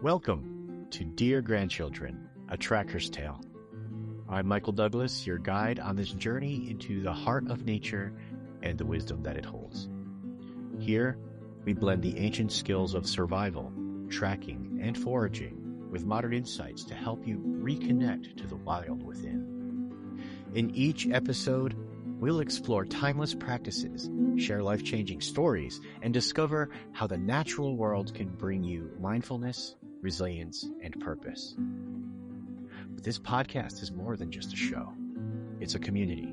Welcome to Dear Grandchildren, a Tracker's Tale. I'm Michael Douglas, your guide on this journey into the heart of nature and the wisdom that it holds. Here, we blend the ancient skills of survival, tracking, and foraging with modern insights to help you reconnect to the wild within. In each episode, we'll explore timeless practices, share life-changing stories, and discover how the natural world can bring you mindfulness, resilience, and purpose. But this podcast is more than just a show. It's a community.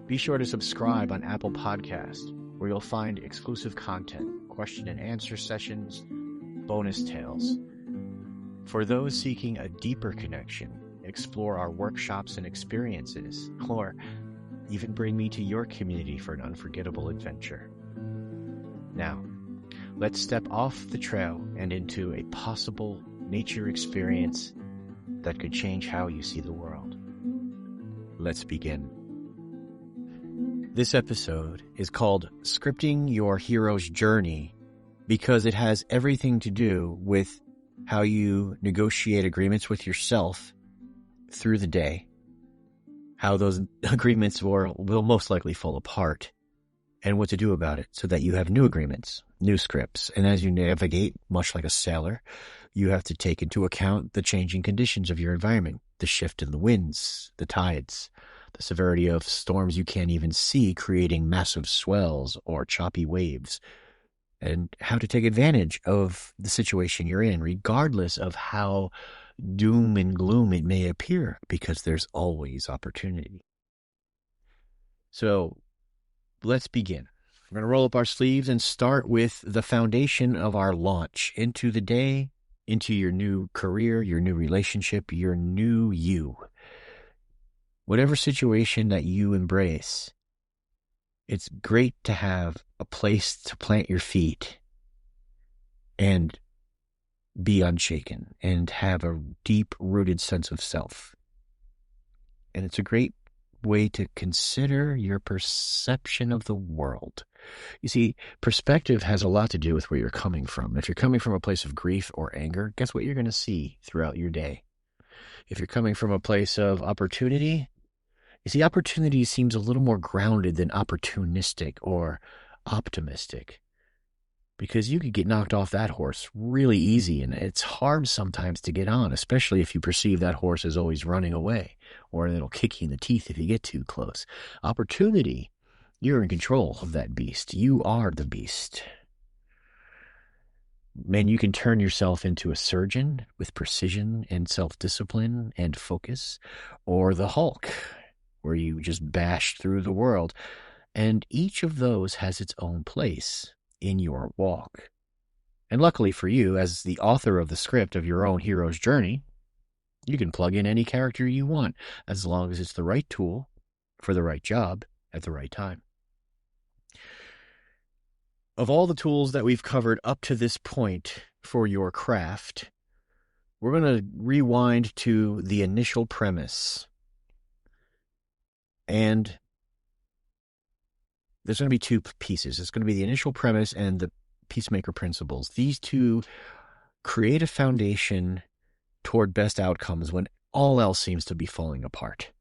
Be sure to subscribe on Apple Podcasts, where you'll find exclusive content, question and answer sessions, bonus tales. For those seeking a deeper connection, explore our workshops and experiences, or even bring me to your community for an unforgettable adventure. Now, let's step off the trail and into a possible nature experience that could change how you see the world. Let's begin. This episode is called Scripting Your Hero's Journey because it has everything to do with how you negotiate agreements with yourself through the day, how those agreements will most likely fall apart, and what to do about it so that you have new agreements, new scripts. And as you navigate, much like a sailor, you have to take into account the changing conditions of your environment, the shift in the winds, the tides, the severity of storms you can't even see, creating massive swells or choppy waves, and how to take advantage of the situation you're in, regardless of how doom and gloom it may appear, because there's always opportunity. So let's begin. We're going to roll up our sleeves and start with the foundation of our launch into the day, into your new career, your new relationship, your new you. Whatever situation that you embrace, it's great to have a place to plant your feet and be unshaken and have a deep-rooted sense of self. And it's a great way to consider your perception of the world. You see, perspective has a lot to do with where you're coming from. If you're coming from a place of grief or anger, guess what you're going to see throughout your day? If you're coming from a place of opportunity, you see, opportunity seems a little more grounded than opportunistic or optimistic, because you could get knocked off that horse really easy, and it's hard sometimes to get on, especially if you perceive that horse as always running away, or it'll kick you in the teeth if you get too close. Opportunity, you're in control of that beast. You are the beast. Man, you can turn yourself into a surgeon with precision and self-discipline and focus, or the Hulk, where you just bash through the world. And each of those has its own place in your walk. And luckily for you, as the author of the script of your own hero's journey, you can plug in any character you want, as long as it's the right tool for the right job at the right time. Of all the tools that we've covered up to this point for your craft, we're going to rewind to the initial premise. And there's going to be two pieces. It's going to be the initial premise and the Peacemaker principles. These two create a foundation toward best outcomes when all else seems to be falling apart.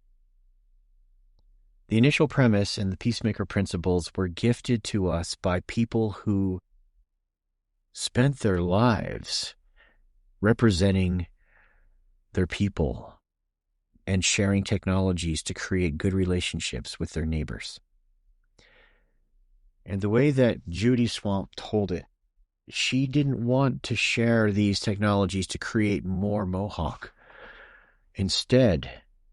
The initial premise and the Peacemaker principles were gifted to us by people who spent their lives representing their people and sharing technologies to create good relationships with their neighbors. And the way that Judy Swamp told it, she didn't want to share these technologies to create more Mohawk. Instead,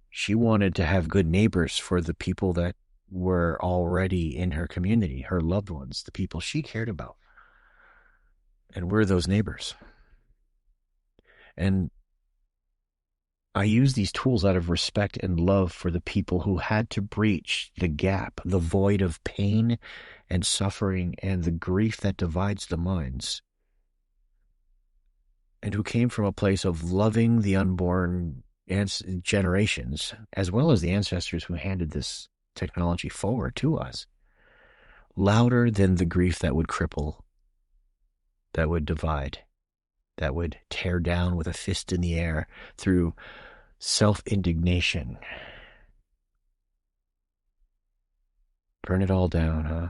she wanted to have good neighbors for the people that were already in her community, her loved ones, the people she cared about. And we're those neighbors. And I use these tools out of respect and love for the people who had to breach the gap, the void of pain and suffering and the grief that divides the minds, and who came from a place of loving the unborn generations, as well as the ancestors who handed this technology forward to us, louder than the grief that would cripple, that would divide. that would tear down with a fist in the air through self-indignation. Burn it all down, huh?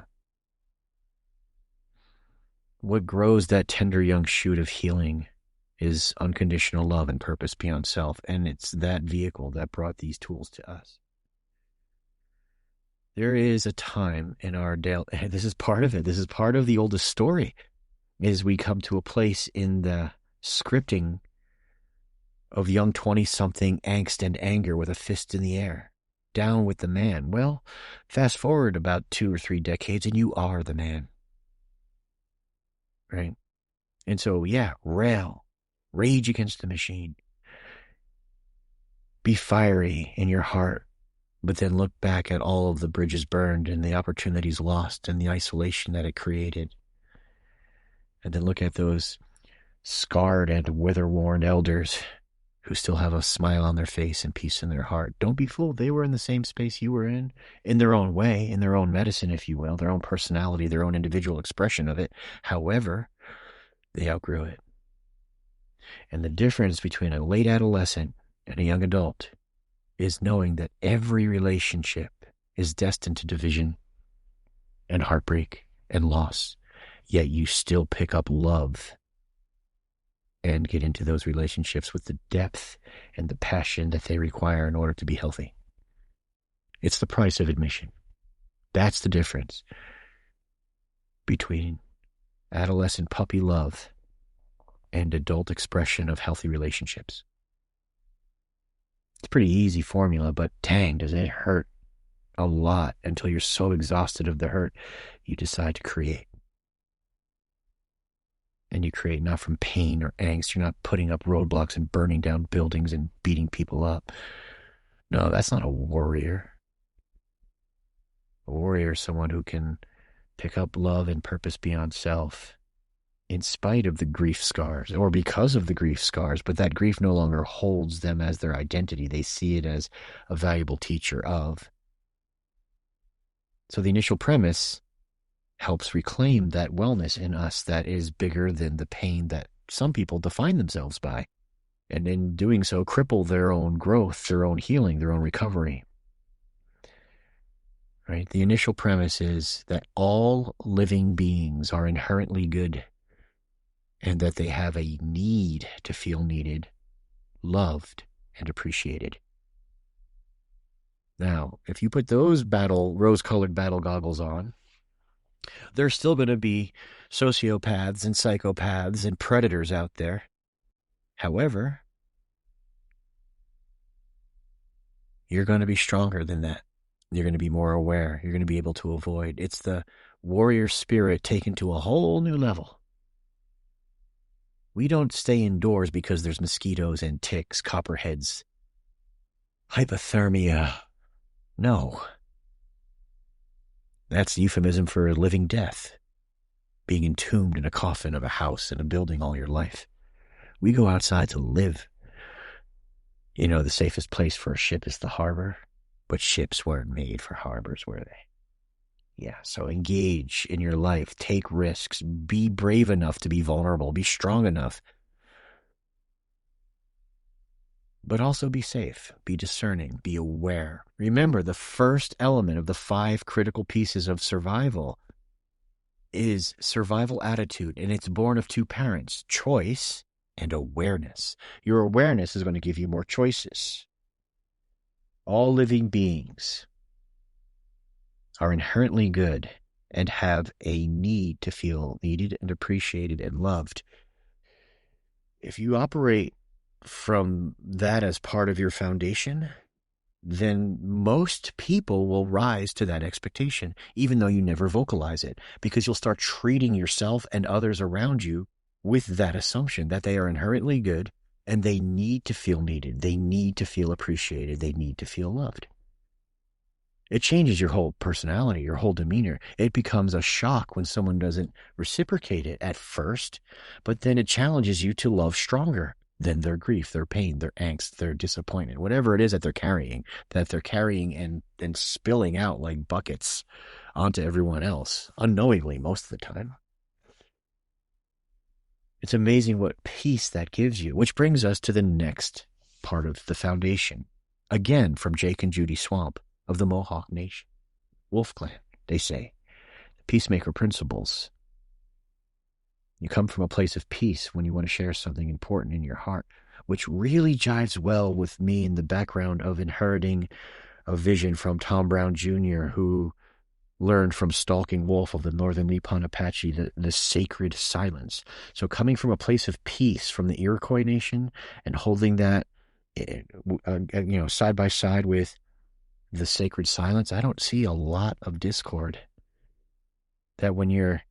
What grows that tender young shoot of healing is unconditional love and purpose beyond self, and it's that vehicle that brought these tools to us. There is a time in our daily, this is part of it, this is part of the oldest story, is we come to a place in the scripting of young 20-something angst and anger with a fist in the air. Down with the man. Well, fast forward about 2 or 3 decades and you are the man. Right? And so, yeah, rail. Rage against the machine. Be fiery in your heart, but then look back at all of the bridges burned and the opportunities lost and the isolation that it created. And then look at those scarred and weather-worn elders who still have a smile on their face and peace in their heart. Don't be fooled. They were in the same space you were in their own way, in their own medicine, if you will, their own personality, their own individual expression of it. However, they outgrew it. And the difference between a late adolescent and a young adult is knowing that every relationship is destined to division and heartbreak and loss, yet you still pick up love and get into those relationships with the depth and the passion that they require in order to be healthy. It's the price of admission. That's the difference between adolescent puppy love and adult expression of healthy relationships. It's a pretty easy formula, but dang, does it hurt a lot until you're so exhausted of the hurt, you decide to create. And you create not from pain or angst. You're not putting up roadblocks and burning down buildings and beating people up. No, that's not a warrior. A warrior is someone who can pick up love and purpose beyond self in spite of the grief scars or because of the grief scars, but that grief no longer holds them as their identity. They see it as a valuable teacher of. So the initial premise helps reclaim that wellness in us that is bigger than the pain that some people define themselves by. And in doing so, cripple their own growth, their own healing, their own recovery. Right? The initial premise is that all living beings are inherently good and that they have a need to feel needed, loved, and appreciated. Now, if you put those rose-colored battle goggles on, there's still going to be sociopaths and psychopaths and predators out there. However, you're going to be stronger than that. You're going to be more aware. You're going to be able to avoid. It's the warrior spirit taken to a whole new level. We don't stay indoors because there's mosquitoes and ticks, copperheads, hypothermia. No. That's the euphemism for living death, being entombed in a coffin of a house and a building all your life. We go outside to live. You know, the safest place for a ship is the harbor, but ships weren't made for harbors, were they? Yeah, so engage in your life, take risks, be brave enough to be vulnerable, be strong enough, but also be safe, be discerning, be aware. Remember, the first element of the 5 critical pieces of survival is survival attitude, and it's born of 2 parents, choice and awareness. Your awareness is going to give you more choices. All living beings are inherently good and have a need to feel needed and appreciated and loved. If you operate from that as part of your foundation, then most people will rise to that expectation, even though you never vocalize it, because you'll start treating yourself and others around you with that assumption that they are inherently good and they need to feel needed. They need to feel appreciated. They need to feel loved. It changes your whole personality, your whole demeanor. It becomes a shock when someone doesn't reciprocate it at first, but then it challenges you to love stronger than their grief, their pain, their angst, their disappointment, whatever it is that they're carrying and then spilling out like buckets onto everyone else, unknowingly most of the time. It's amazing what peace that gives you, which brings us to the next part of the foundation. Again, from Jake and Judy Swamp of the Mohawk Nation. Wolf Clan, they say. The Peacemaker principles. You come from a place of peace when you want to share something important in your heart, which really jives well with me in the background of inheriting a vision from Tom Brown Jr., who learned from Stalking Wolf of the Northern Nippon Apache the sacred silence. So coming from a place of peace from the Iroquois Nation and holding that side by side with the sacred silence, I don't see a lot of discord. That when you're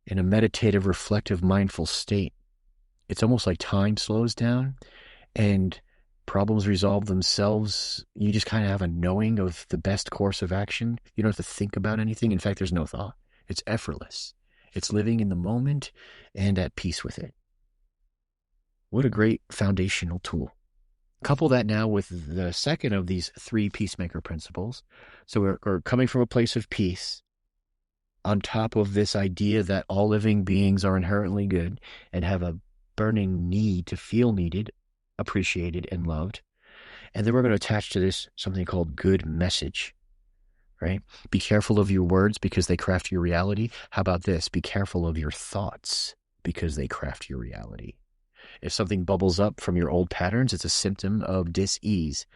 in a meditative, reflective, mindful state, it's almost like time slows down and problems resolve themselves. You just kind of have a knowing of the best course of action. You don't have to think about anything. In fact, there's no thought. It's effortless. It's living in the moment and at peace with it. What a great foundational tool. Couple that now with the second of these 3 Peacemaker principles. So we're coming from a place of peace on top of this idea that all living beings are inherently good and have a burning need to feel needed, appreciated, and loved. And then we're going to attach to this something called good message, right? Be careful of your words because they craft your reality. How about this? Be careful of your thoughts because they craft your reality. If something bubbles up from your old patterns, it's a symptom of dis-ease.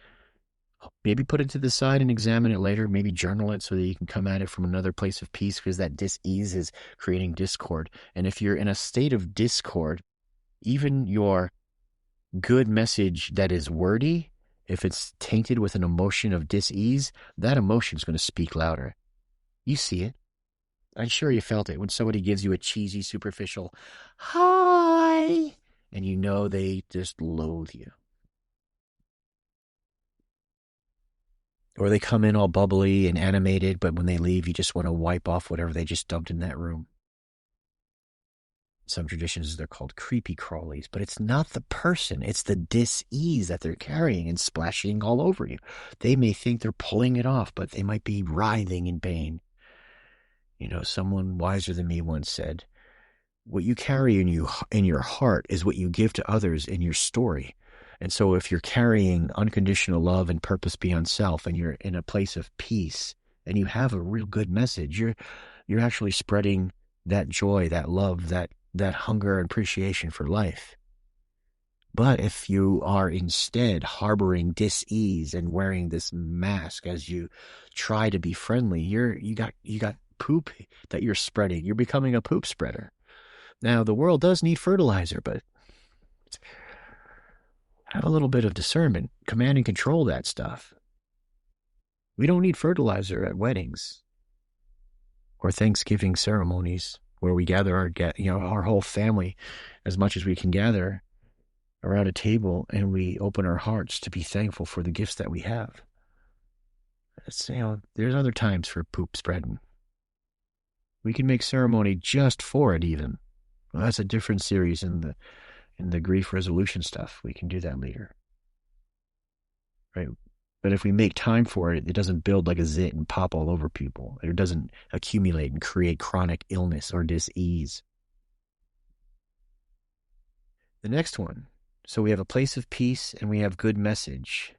Maybe put it to the side and examine it later. Maybe journal it so that you can come at it from another place of peace, because that dis-ease is creating discord. And if you're in a state of discord, even your good message that is wordy, if it's tainted with an emotion of dis-ease, that emotion is going to speak louder. You see it. I'm sure you felt it when somebody gives you a cheesy, superficial hi, and you know they just loathe you. Or they come in all bubbly and animated, but when they leave, you just want to wipe off whatever they just dumped in that room. Some traditions, they're called creepy crawlies, but it's not the person. It's the dis-ease that they're carrying and splashing all over you. They may think they're pulling it off, but they might be writhing in pain. You know, someone wiser than me once said, what you carry in your heart is what you give to others in your story. And so if you're carrying unconditional love and purpose beyond self, and you're in a place of peace, and you have a real good message, you're actually spreading that joy, that love, that hunger and appreciation for life. But if you are instead harboring dis-ease and wearing this mask as you try to be friendly, you got poop that you're spreading. You're becoming a poop spreader. Now, the world does need fertilizer, but have a little bit of discernment. Command and control that stuff. We don't need fertilizer at weddings or Thanksgiving ceremonies where we gather our whole family as much as we can gather around a table, and we open our hearts to be thankful for the gifts that we have. There's other times for poop spreading. We can make ceremony just for it even. Well, that's a different series in the grief resolution stuff. We can do that later. Right? But if we make time for it, it doesn't build like a zit and pop all over people. It doesn't accumulate and create chronic illness or dis-ease. The next one. So we have a place of peace and we have good message.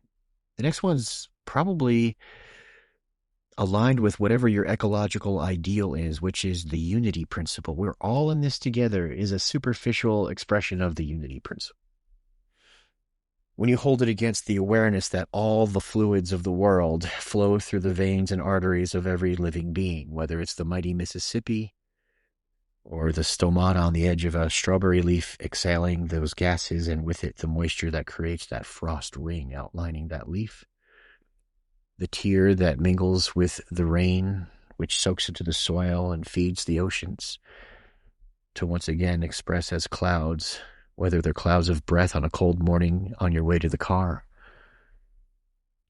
The next one's probably aligned with whatever your ecological ideal is, which is the unity principle. We're all in this together is a superficial expression of the unity principle. When you hold it against the awareness that all the fluids of the world flow through the veins and arteries of every living being, whether it's the mighty Mississippi or the stomata on the edge of a strawberry leaf exhaling those gases, and with it the moisture that creates that frost ring outlining that leaf, the tear that mingles with the rain, which soaks into the soil and feeds the oceans to once again express as clouds, whether they're clouds of breath on a cold morning on your way to the car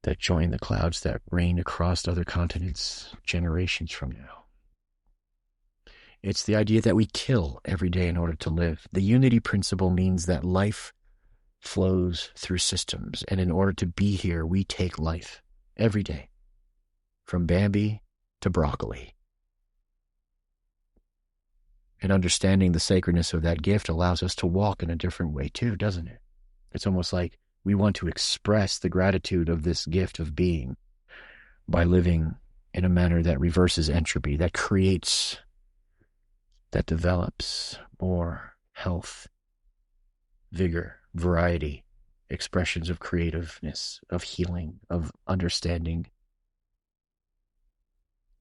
that join the clouds that rain across other continents generations from now. It's the idea that we kill every day in order to live. The unity principle means that life flows through systems, and in order to be here, we take life every day, from Bambi to broccoli. And understanding the sacredness of that gift allows us to walk in a different way too, doesn't it? It's almost like we want to express the gratitude of this gift of being by living in a manner that reverses entropy, that creates, that develops more health, vigor, variety, expressions of creativeness, of healing, of understanding.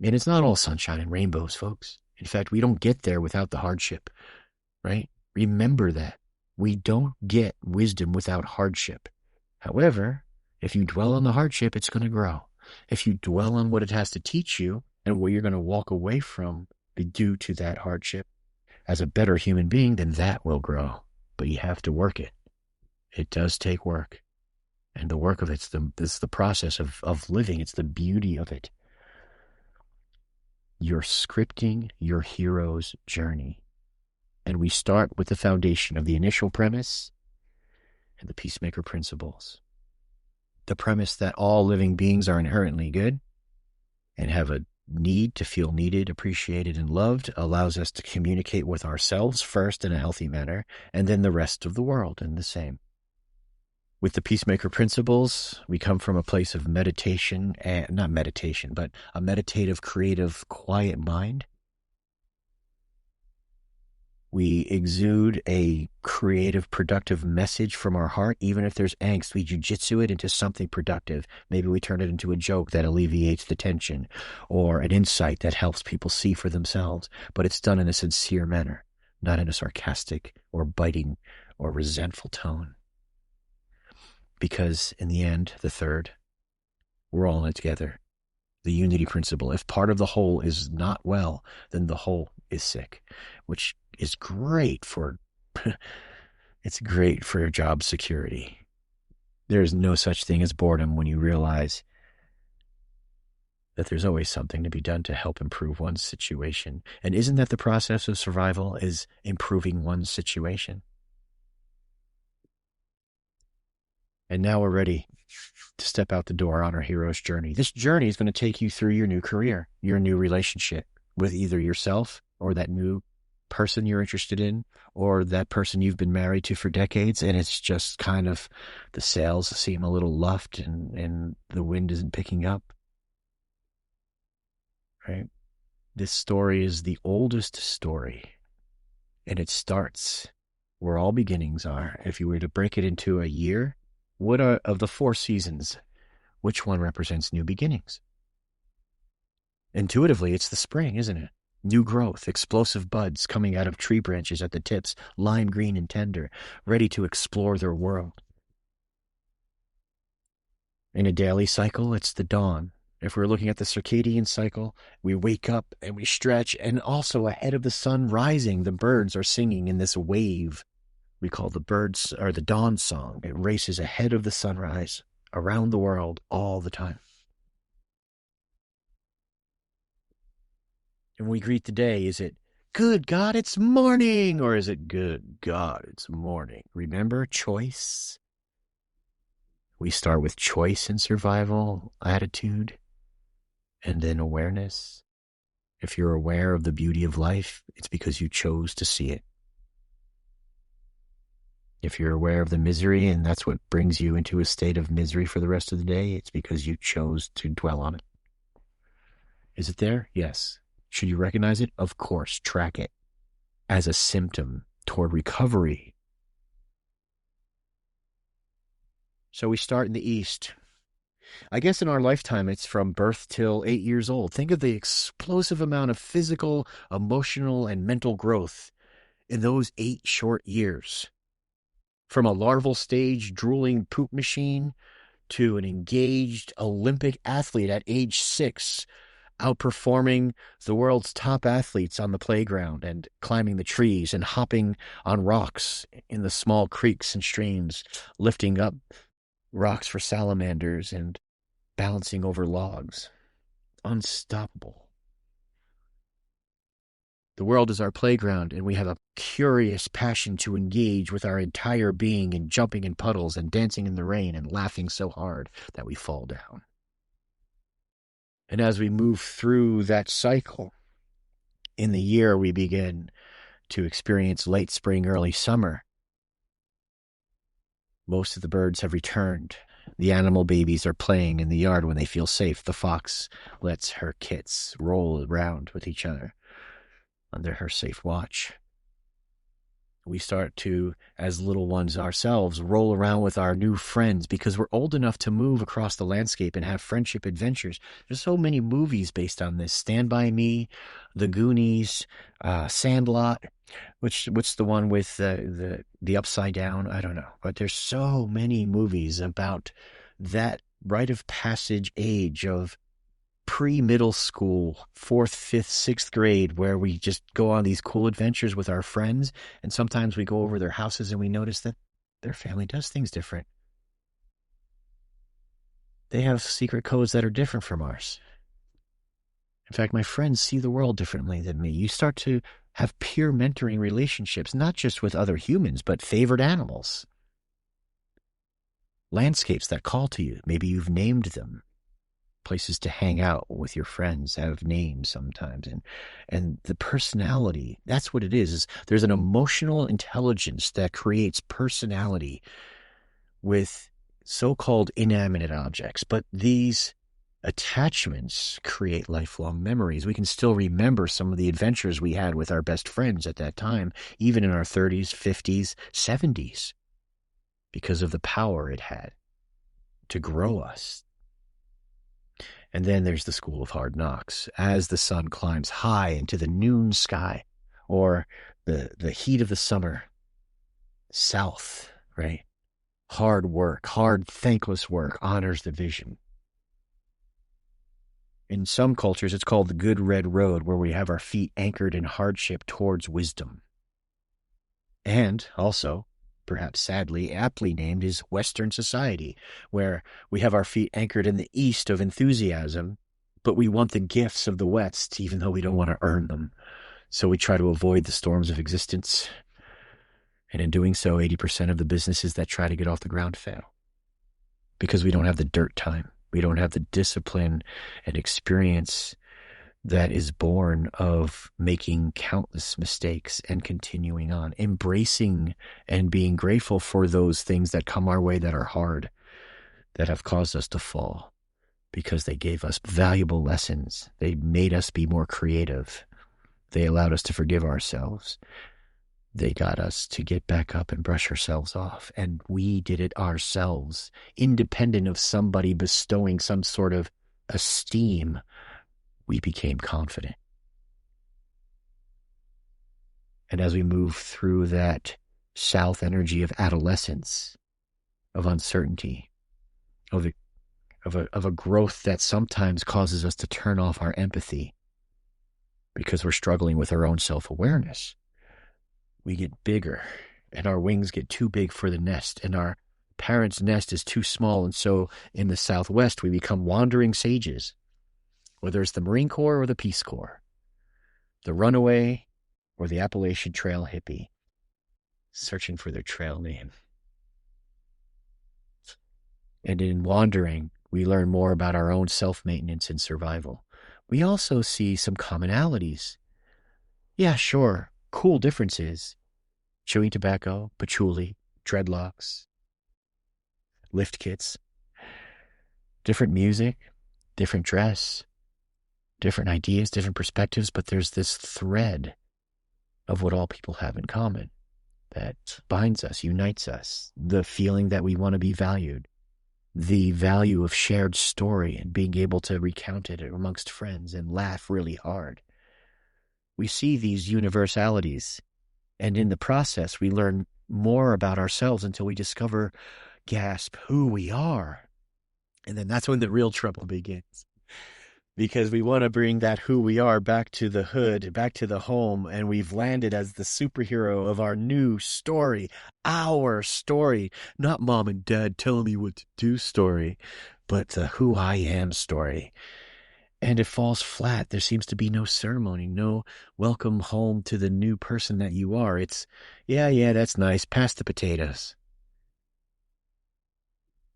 And it's not all sunshine and rainbows, folks. In fact, we don't get there without the hardship, right? Remember that. We don't get wisdom without hardship. However, if you dwell on the hardship, it's going to grow. If you dwell on what it has to teach you and what you're going to walk away from due to that hardship as a better human being, then that will grow. But you have to work it. It does take work. And the work of it's the process of living. It's the beauty of it. You're scripting your hero's journey. And we start with the foundation of the initial premise and the Peacemaker principles. The premise that all living beings are inherently good and have a need to feel needed, appreciated, and loved allows us to communicate with ourselves first in a healthy manner, and then the rest of the world in the same. With the Peacemaker principles, we come from a place of meditation, and not meditation, but a meditative, creative, quiet mind. We exude a creative, productive message from our heart. Even if there's angst, we jujitsu it into something productive. Maybe we turn it into a joke that alleviates the tension, or an insight that helps people see for themselves. But it's done in a sincere manner, not in a sarcastic or biting or resentful tone. Because in the end, the third, we're all in it together. The unity principle. If part of the whole is not well, then the whole is sick, which is great for, it's great for job security. There's no such thing as boredom when you realize that there's always something to be done to help improve one's situation. And isn't that the process of survival, is improving one's situation? And now we're ready to step out the door on our hero's journey. This journey is going to take you through your new career, your new relationship with either yourself or that new person you're interested in, or that person you've been married to for decades, and it's just kind of, the sails seem a little luffed and the wind isn't picking up, right? This story is the oldest story, and it starts where all beginnings are. If you were to break it into a year, what are, of the 4 seasons, which one represents new beginnings? Intuitively, it's the spring, isn't it? New growth, explosive buds coming out of tree branches at the tips, lime green and tender, ready to explore their world. In a daily cycle, it's the dawn. If we're looking at the circadian cycle, we wake up and we stretch, and also ahead of the sun rising, the birds are singing in this wave we call the birds, or the dawn song. It races ahead of the sunrise around the world all the time. And when we greet the day, is it, good God, it's morning? Or is it, good God, it's morning? Remember, choice. We start with choice and survival attitude, and then awareness. If you're aware of the beauty of life, it's because you chose to see it. If you're aware of the misery and that's what brings you into a state of misery for the rest of the day, it's because you chose to dwell on it. Is it there? Yes. Should you recognize it? Of course. Track it as a symptom toward recovery. So we start in the East. I guess in our lifetime, it's from birth till 8 years old. Think of the explosive amount of physical, emotional, and mental growth in those 8 short years. From a larval stage drooling poop machine to an engaged Olympic athlete at age 6, outperforming the world's top athletes on the playground and climbing the trees and hopping on rocks in the small creeks and streams, lifting up rocks for salamanders and balancing over logs. Unstoppable. The world is our playground, and we have a curious passion to engage with our entire being in jumping in puddles and dancing in the rain and laughing so hard that we fall down. And as we move through that cycle, in the year we begin to experience late spring, early summer. Most of the birds have returned. The animal babies are playing in the yard when they feel safe. The fox lets her kits roll around with each other under her safe watch. We start to, as little ones ourselves, roll around with our new friends because we're old enough to move across the landscape and have friendship adventures. There's so many movies based on this. Stand By Me, The Goonies, Sandlot. What's the one with the upside down? I don't know. But there's so many movies about that rite of passage age of pre-middle school, 4th, 5th, 6th grade, where we just go on these cool adventures with our friends. And sometimes we go over their houses and we notice that their family does things different. They have secret codes that are different from ours. In fact, my friends see the world differently than me. You start to have peer mentoring relationships, not just with other humans, but favored animals. Landscapes that call to you. Maybe you've named them. Places to hang out with your friends have names sometimes. And the personality, that's what it is there's an emotional intelligence that creates personality with so-called inanimate objects. But these attachments create lifelong memories. We can still remember some of the adventures we had with our best friends at that time, even in our 30s, 50s, 70s, because of the power it had to grow us. And then there's the school of hard knocks. As the sun climbs high into the noon sky, or the heat of the summer, south, right? Hard work, hard, thankless work honors the vision. In some cultures, it's called the Good Red Road, where we have our feet anchored in hardship towards wisdom. And also, perhaps sadly, aptly named, is Western society, where we have our feet anchored in the east of enthusiasm, but we want the gifts of the West, even though we don't want to earn them. So we try to avoid the storms of existence. And in doing so, 80% of the businesses that try to get off the ground fail. Because we don't have the dirt time. We don't have the discipline and experience that is born of making countless mistakes and continuing on, embracing and being grateful for those things that come our way that are hard, that have caused us to fall, because they gave us valuable lessons. They made us be more creative. They allowed us to forgive ourselves. They got us to get back up and brush ourselves off. And we did it ourselves, independent of somebody bestowing some sort of esteem. We became confident. And as we move through that south energy of adolescence, of uncertainty, of a growth that sometimes causes us to turn off our empathy because we're struggling with our own self-awareness, we get bigger and our wings get too big for the nest, and our parents' nest is too small. And so in the Southwest, we become wandering sages, whether it's the Marine Corps or the Peace Corps, the runaway or the Appalachian Trail hippie, searching for their trail name. And in wandering, we learn more about our own self-maintenance and survival. We also see some commonalities. Yeah, sure, cool differences. Chewing tobacco, patchouli, dreadlocks, lift kits, different music, different dress, different ideas, different perspectives, but there's this thread of what all people have in common that binds us, unites us, the feeling that we want to be valued, the value of shared story and being able to recount it amongst friends and laugh really hard. We see these universalities, and in the process, we learn more about ourselves until we discover, gasp, who we are. And then that's when the real trouble begins. Because we want to bring that who we are back to the hood, back to the home, and we've landed as the superhero of our new story, our story, not mom and dad telling me what to do story, but the who I am story. And it falls flat. There seems to be no ceremony, no welcome home to the new person that you are. It's, yeah, that's nice. Pass the potatoes.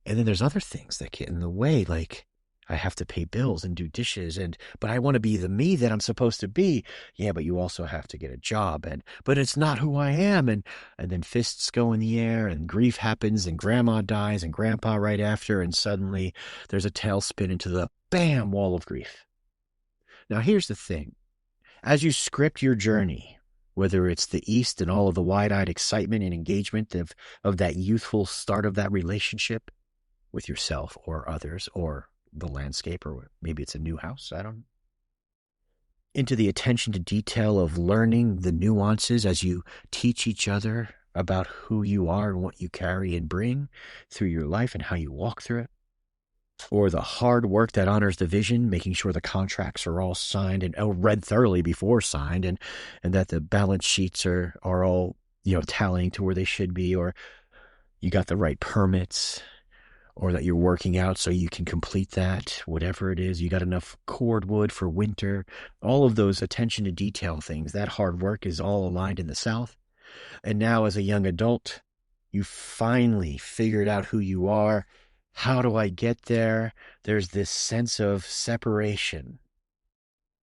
And then there's other things that get in the way, like I have to pay bills and do dishes, but I want to be the me that I'm supposed to be. Yeah, but you also have to get a job, but it's not who I am. And then fists go in the air, and grief happens, and grandma dies, and grandpa right after, and suddenly there's a tailspin into the bam wall of grief. Now here's the thing. As you script your journey, whether it's the East and all of the wide-eyed excitement and engagement of that youthful start of that relationship with yourself or others or the landscape, or maybe it's a new house, I don't know, into the attention to detail of learning the nuances as you teach each other about who you are and what you carry and bring through your life and how you walk through it, or the hard work that honors the vision, making sure the contracts are all signed and read thoroughly before signed, and that the balance sheets are all, tallying to where they should be, or you got the right permits, or that you're working out so you can complete that, whatever it is. You got enough cordwood for winter. All of those attention to detail things, that hard work is all aligned in the South. And now as a young adult, you finally figured out who you are. How do I get there? There's this sense of separation.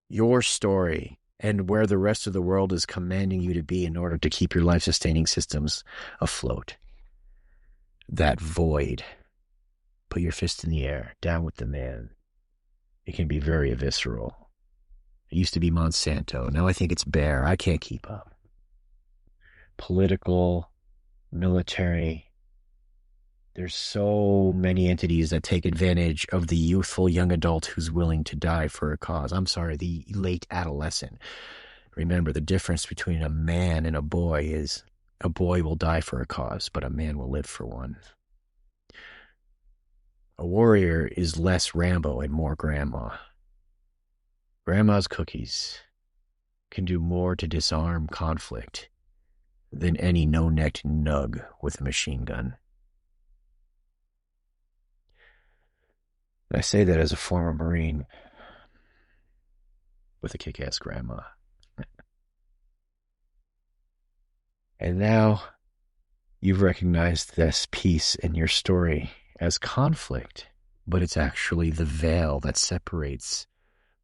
Your story and where the rest of the world is commanding you to be in order to keep your life-sustaining systems afloat. That void. Put your fist in the air, down with the man. It can be very visceral. It used to be Monsanto. Now I think it's Bayer. I can't keep up. Political, military. There's so many entities that take advantage of the youthful young adult who's willing to die for a cause. I'm sorry, the late adolescent. Remember, the difference between a man and a boy is a boy will die for a cause, but a man will live for one. A warrior is less Rambo and more grandma. Grandma's cookies can do more to disarm conflict than any no-necked nug with a machine gun. I say that as a former Marine with a kick-ass grandma. And now you've recognized this piece in your story as conflict, but it's actually the veil that separates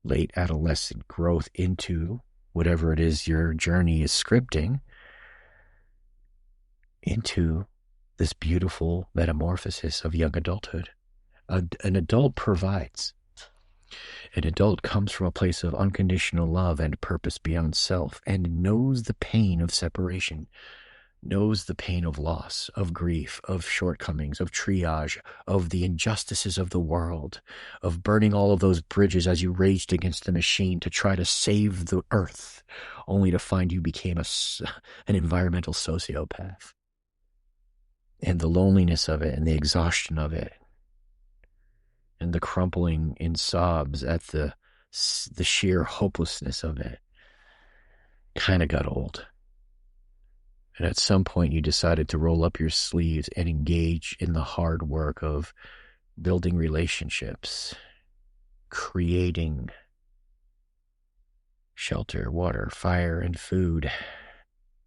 late adolescent growth into whatever it is your journey is scripting, into this beautiful metamorphosis of young adulthood. An adult provides. An adult comes from a place of unconditional love and purpose beyond self, and knows the pain of separation, knows the pain of loss, of grief, of shortcomings, of triage, of the injustices of the world, of burning all of those bridges as you raged against the machine to try to save the earth, only to find you became an environmental sociopath. And the loneliness of it and the exhaustion of it and the crumpling in sobs at the sheer hopelessness of it kind of got old. And at some point you decided to roll up your sleeves and engage in the hard work of building relationships, creating shelter, water, fire, and food,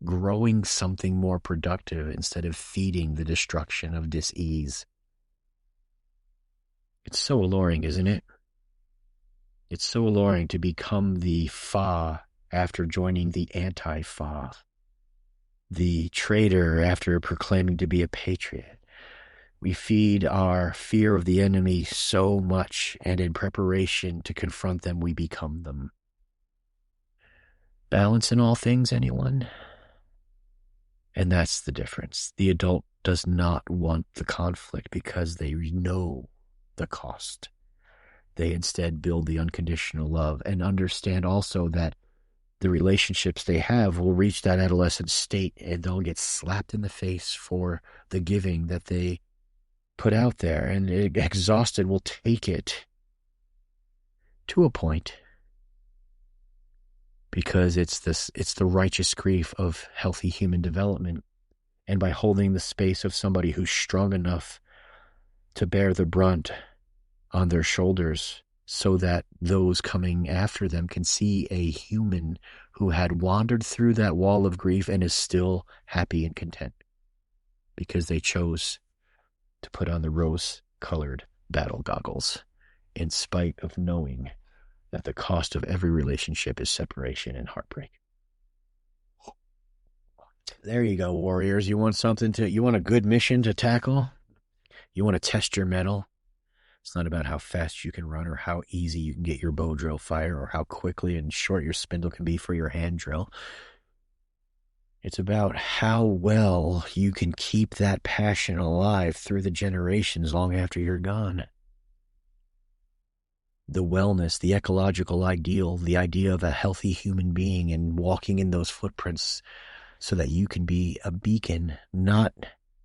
growing something more productive instead of feeding the destruction of dis-ease. It's so alluring, isn't it? It's so alluring to become the Fa after joining the anti-Fa. The traitor after proclaiming to be a patriot. We feed our fear of the enemy so much, and in preparation to confront them, we become them. Balance in all things, anyone? And that's the difference. The adult does not want the conflict because they know the cost. They instead build the unconditional love and understand also that the relationships they have will reach that adolescent state and they'll get slapped in the face for the giving that they put out there, and exhausted will take it to a point because it's the righteous grief of healthy human development. And by holding the space of somebody who's strong enough to bear the brunt on their shoulders so that those coming after them can see a human who had wandered through that wall of grief and is still happy and content because they chose to put on the rose-colored battle goggles in spite of knowing that the cost of every relationship is separation and heartbreak. There you go, warriors. You want a good mission to tackle? You want to test your mettle? It's not about how fast you can run or how easy you can get your bow drill fire or how quickly and short your spindle can be for your hand drill. It's about how well you can keep that passion alive through the generations long after you're gone. The wellness, the ecological ideal, the idea of a healthy human being and walking in those footprints so that you can be a beacon, not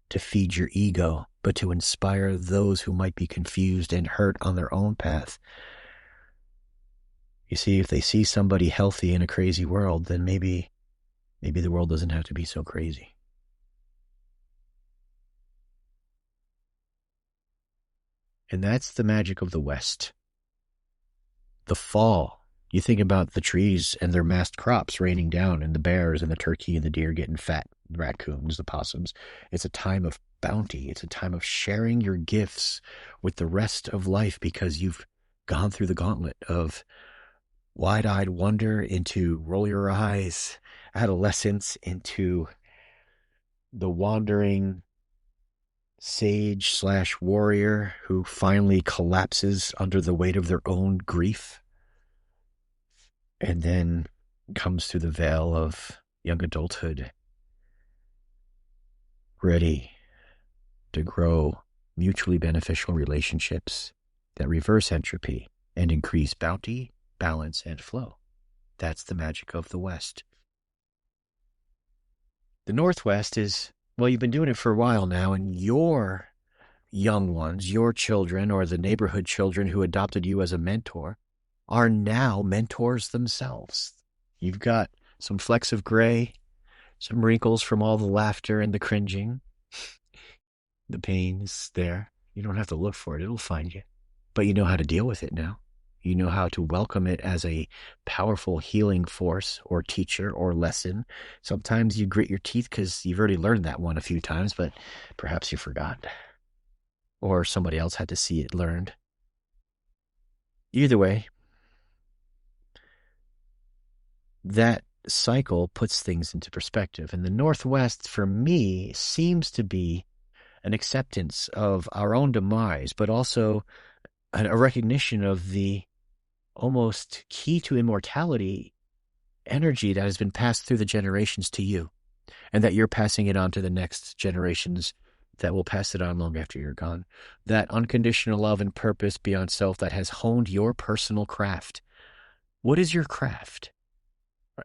to feed your ego, but to inspire those who might be confused and hurt on their own path. You see, if they see somebody healthy in a crazy world, then maybe the world doesn't have to be so crazy. And that's the magic of the West. The fall. You think about the trees and their massed crops raining down and the bears and the turkey and the deer getting fat, the raccoons, the possums. It's a time of bounty. It's a time of sharing your gifts with the rest of life because you've gone through the gauntlet of wide-eyed wonder into roll your eyes, adolescence into the wandering sage/warrior who finally collapses under the weight of their own grief and then comes through the veil of young adulthood, ready to grow mutually beneficial relationships that reverse entropy and increase bounty, balance, and flow. That's the magic of the West. The Northwest is, well, you've been doing it for a while now, and your young ones, your children, or the neighborhood children who adopted you as a mentor, are now mentors themselves. You've got some flecks of gray, some wrinkles from all the laughter and the cringing. The pain is there. You don't have to look for it. It'll find you. But you know how to deal with it now. You know how to welcome it as a powerful healing force or teacher or lesson. Sometimes you grit your teeth because you've already learned that one a few times, but perhaps you forgot. Or somebody else had to see it learned. Either way, that cycle puts things into perspective. And the Northwest, for me, seems to be an acceptance of our own demise, but also a recognition of the almost key to immortality energy that has been passed through the generations to you, and that you're passing it on to the next generations that will pass it on long after you're gone. That unconditional love and purpose beyond self that has honed your personal craft. What is your craft?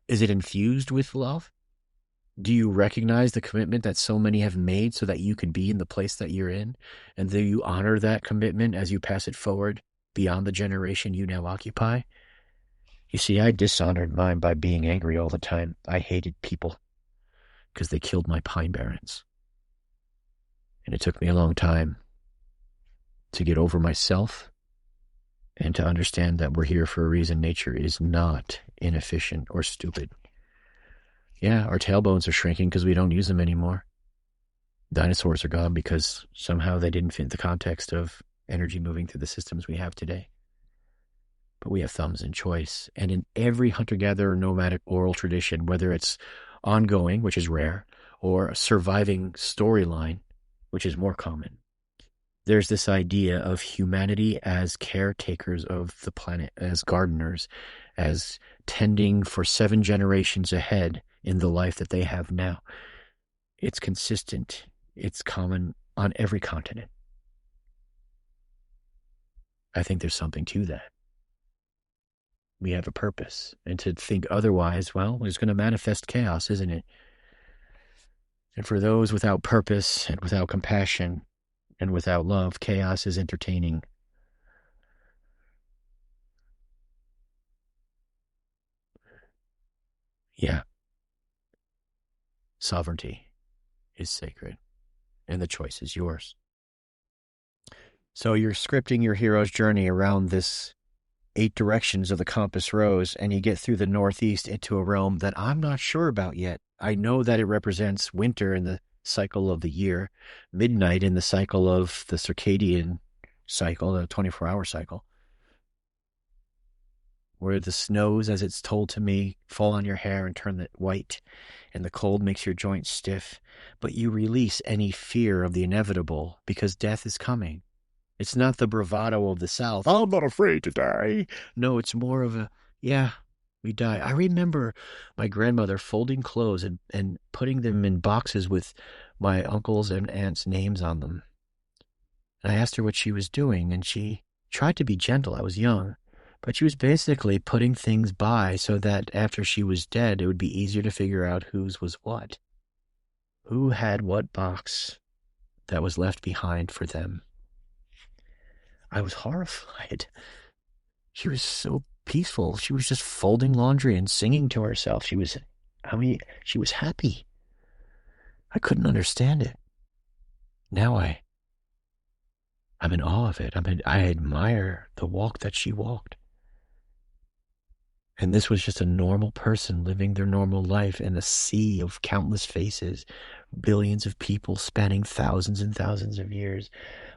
Is it infused with love? Do you recognize the commitment that so many have made so that you could be in the place that you're in? And do you honor that commitment as you pass it forward beyond the generation you now occupy? You see, I dishonored mine by being angry all the time. I hated people because they killed my pine barrens. And it took me a long time to get over myself and to understand that we're here for a reason. Nature is not inefficient or stupid. Yeah, our tailbones are shrinking because we don't use them anymore. Dinosaurs are gone because somehow they didn't fit the context of energy moving through the systems we have today. But we have thumbs and choice. And in every hunter-gatherer nomadic oral tradition, whether it's ongoing, which is rare, or a surviving storyline, which is more common, there's this idea of humanity as caretakers of the planet, as gardeners, as tending for 7 generations ahead in the life that they have now. It's consistent. It's common on every continent. I think there's something to that. We have a purpose. And to think otherwise, well, it's going to manifest chaos, isn't it? And for those without purpose and without compassion and without love, chaos is entertaining. Yeah. Sovereignty is sacred, and the choice is yours. So you're scripting your hero's journey around this 8 directions of the compass rose, and you get through the Northeast into a realm that I'm not sure about yet. I know that it represents winter in the cycle of the year, midnight in the cycle of the circadian cycle, the 24-hour cycle. where the snows, as it's told to me, fall on your hair and turn it white, and the cold makes your joints stiff, but you release any fear of the inevitable because death is coming. It's not the bravado of the South. I'm not afraid to die. No, it's more of a, yeah, we die. I remember my grandmother folding clothes and putting them in boxes with my uncles' and aunts' names on them. And I asked her what she was doing, and she tried to be gentle. I was young. But she was basically putting things by so that after she was dead, it would be easier to figure out whose was what. Who had what box that was left behind for them. I was horrified. She was so peaceful. She was just folding laundry and singing to herself. She was happy. I couldn't understand it. Now I'm in awe of it. I admire the walk that she walked. And this was just a normal person living their normal life in a sea of countless faces, billions of people spanning thousands and thousands of years,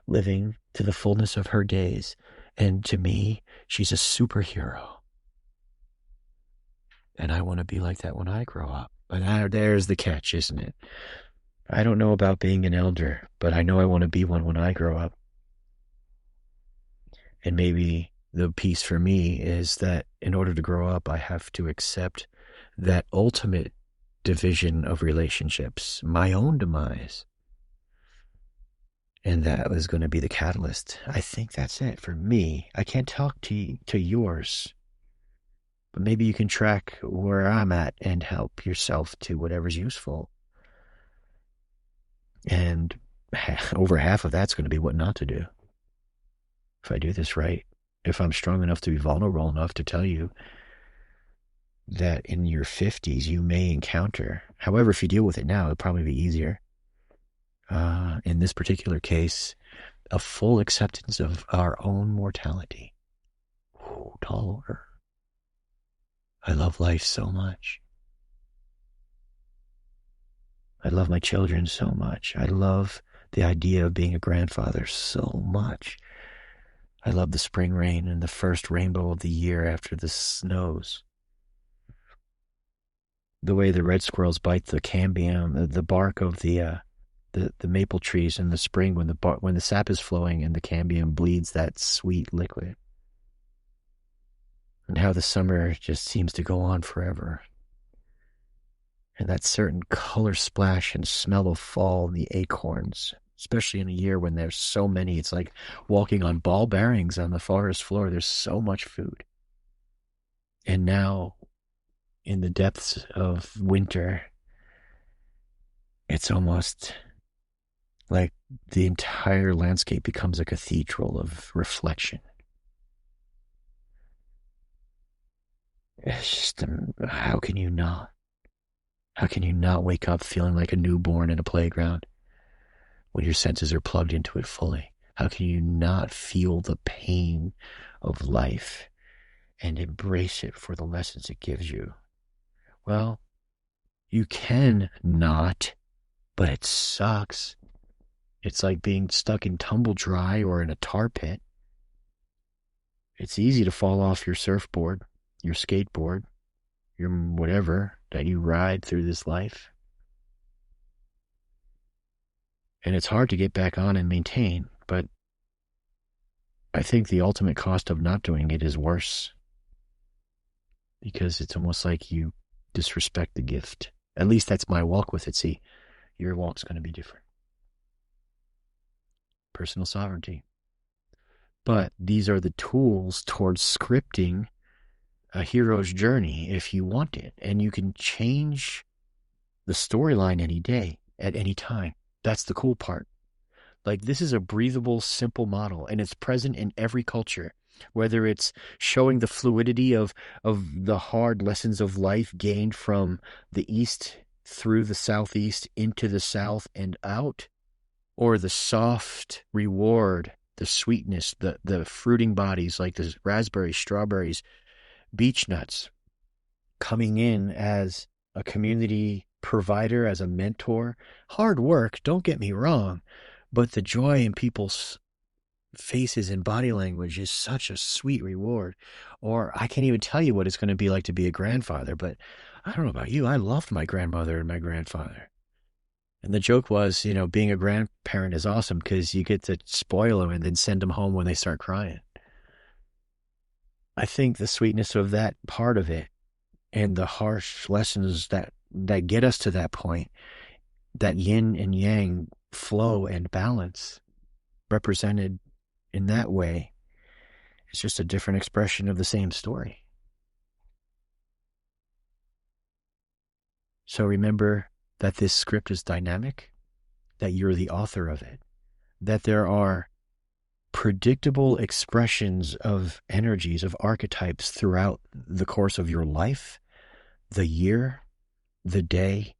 living to the fullness of her days. And to me, she's a superhero. And I want to be like that when I grow up. But there's the catch, isn't it? I don't know about being an elder, but I know I want to be one when I grow up. And maybe the piece for me is that in order to grow up, I have to accept that ultimate division of relationships, my own demise. And that was going to be the catalyst. I think that's it for me. I can't talk to yours, but maybe you can track where I'm at and help yourself to whatever's useful. And over half of that's going to be what not to do. If I do this right, if I'm strong enough to be vulnerable enough to tell you that in your 50s you may encounter, however, if you deal with it now, it'll probably be easier. In this particular case, a full acceptance of our own mortality. Oh, tall order. I love life so much. I love my children so much. I love the idea of being a grandfather so much. I love the spring rain and the first rainbow of the year after the snows. The way the red squirrels bite the cambium, the bark of the maple trees in the spring when the sap is flowing and the cambium bleeds that sweet liquid. And how the summer just seems to go on forever. And that certain color splash and smell of fall in the acorns, especially in a year when there's so many. It's like walking on ball bearings on the forest floor. There's so much food. And now, in the depths of winter, it's almost like the entire landscape becomes a cathedral of reflection. It's just, how can you not? How can you not wake up feeling like a newborn in a playground when your senses are plugged into it fully? How can you not feel the pain of life and embrace it for the lessons it gives you? Well, you can not, but it sucks. It's like being stuck in tumble dry or in a tar pit. It's easy to fall off your surfboard, your skateboard, your whatever that you ride through this life. And it's hard to get back on and maintain, but I think the ultimate cost of not doing it is worse. Because it's almost like you disrespect the gift. At least that's my walk with it. See, your walk's going to be different. Personal sovereignty. But these are the tools towards scripting a hero's journey if you want it. And you can change the storyline any day, at any time. That's the cool part. Like, this is a breathable, simple model, and it's present in every culture, whether it's showing the fluidity of the hard lessons of life gained from the East through the Southeast into the South and out, or the soft reward, the sweetness, the fruiting bodies like the raspberries, strawberries, beech nuts, coming in as a community provider, as a mentor. Hard work, don't get me wrong, but the joy in people's faces and body language is such a sweet reward. Or I can't even tell you what it's going to be like to be a grandfather, but I don't know about you. I loved my grandmother and my grandfather. And the joke was, being a grandparent is awesome because you get to spoil them and then send them home when they start crying. I think the sweetness of that part of it and the harsh lessons that get us to that point, that yin and yang flow and balance represented in that way, it's just a different expression of the same story. So remember that this script is dynamic, that you're the author of it, that there are predictable expressions of energies, of archetypes throughout the course of your life, the year, the day,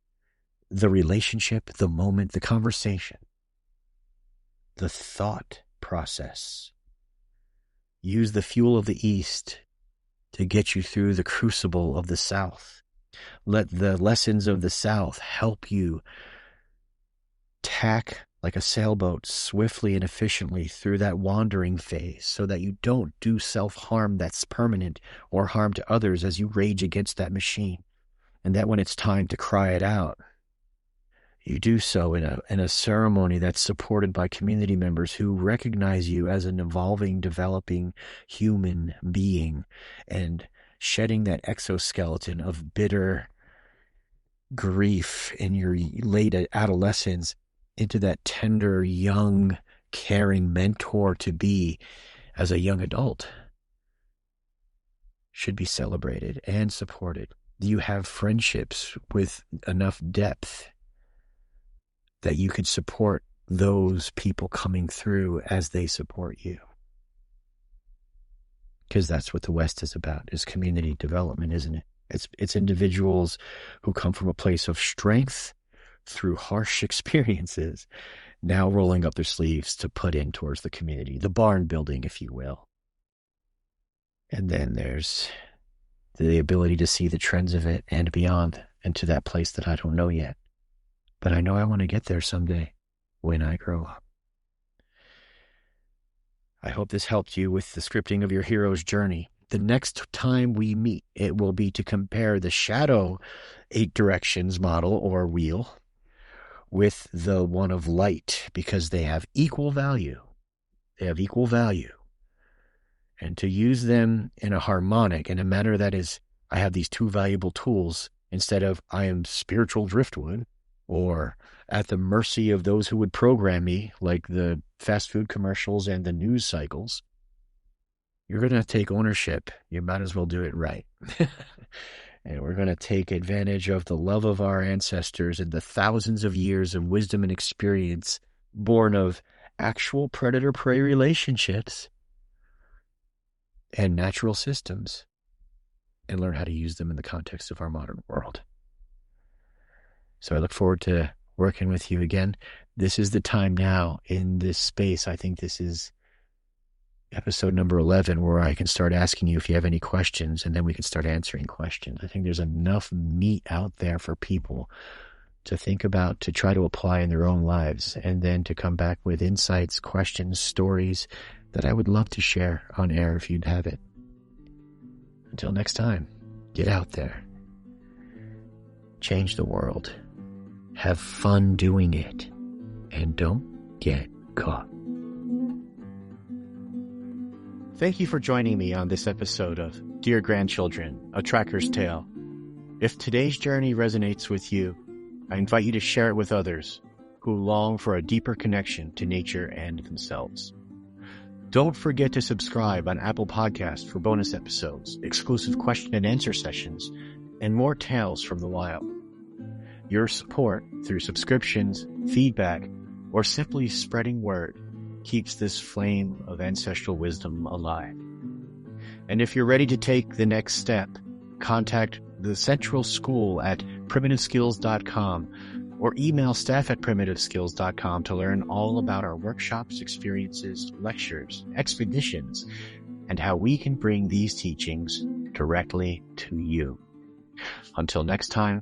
the relationship, the moment, the conversation, the thought process. Use the fuel of the East to get you through the crucible of the South. Let the lessons of the South help you tack like a sailboat swiftly and efficiently through that wandering phase so that you don't do self-harm that's permanent or harm to others as you rage against that machine. And that when it's time to cry it out, you do so in a ceremony that's supported by community members who recognize you as an evolving, developing human being and shedding that exoskeleton of bitter grief in your late adolescence into that tender, young, caring mentor to be as a young adult should be celebrated and supported. You have friendships with enough depth that you could support those people coming through as they support you. Because that's what the West is about, is community development, isn't it? It's individuals who come from a place of strength through harsh experiences, now rolling up their sleeves to put in towards the community, the barn building, if you will. And then there's the ability to see the trends of it and beyond, and to that place that I don't know yet. But I know I want to get there someday when I grow up. I hope this helped you with the scripting of your hero's journey. The next time we meet, it will be to compare the shadow 8 directions model or wheel with the one of light, because they have equal value. They have equal value. And to use them in a harmonic, in a manner that is, I have these 2 valuable tools instead of I am spiritual driftwood, or at the mercy of those who would program me, like the fast food commercials and the news cycles. You're going to take ownership. You might as well do it right. And we're going to take advantage of the love of our ancestors and the thousands of years of wisdom and experience born of actual predator-prey relationships and natural systems, and learn how to use them in the context of our modern world. So I look forward to working with you again. This is the time now in this space. I think this is episode number 11, where I can start asking you if you have any questions, and then we can start answering questions. I think there's enough meat out there for people to think about, to try to apply in their own lives, and then to come back with insights, questions, stories that I would love to share on air if you'd have it. Until next time, get out there. Change the world. Have fun doing it. And don't get caught. Thank you for joining me on this episode of Dear Grandchildren, A Tracker's Tale. If today's journey resonates with you, I invite you to share it with others who long for a deeper connection to nature and themselves. Don't forget to subscribe on Apple Podcasts for bonus episodes, exclusive question and answer sessions, and more tales from the wild. Your support through subscriptions, feedback, or simply spreading word keeps this flame of ancestral wisdom alive. And if you're ready to take the next step, contact the Central School at primitiveskills.com or email staff@primitiveskills.com to learn all about our workshops, experiences, lectures, expeditions, and how we can bring these teachings directly to you. Until next time,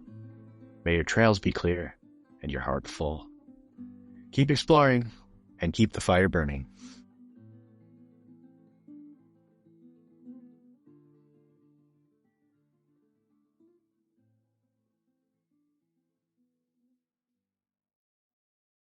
may your trails be clear and your heart full. Keep exploring and keep the fire burning.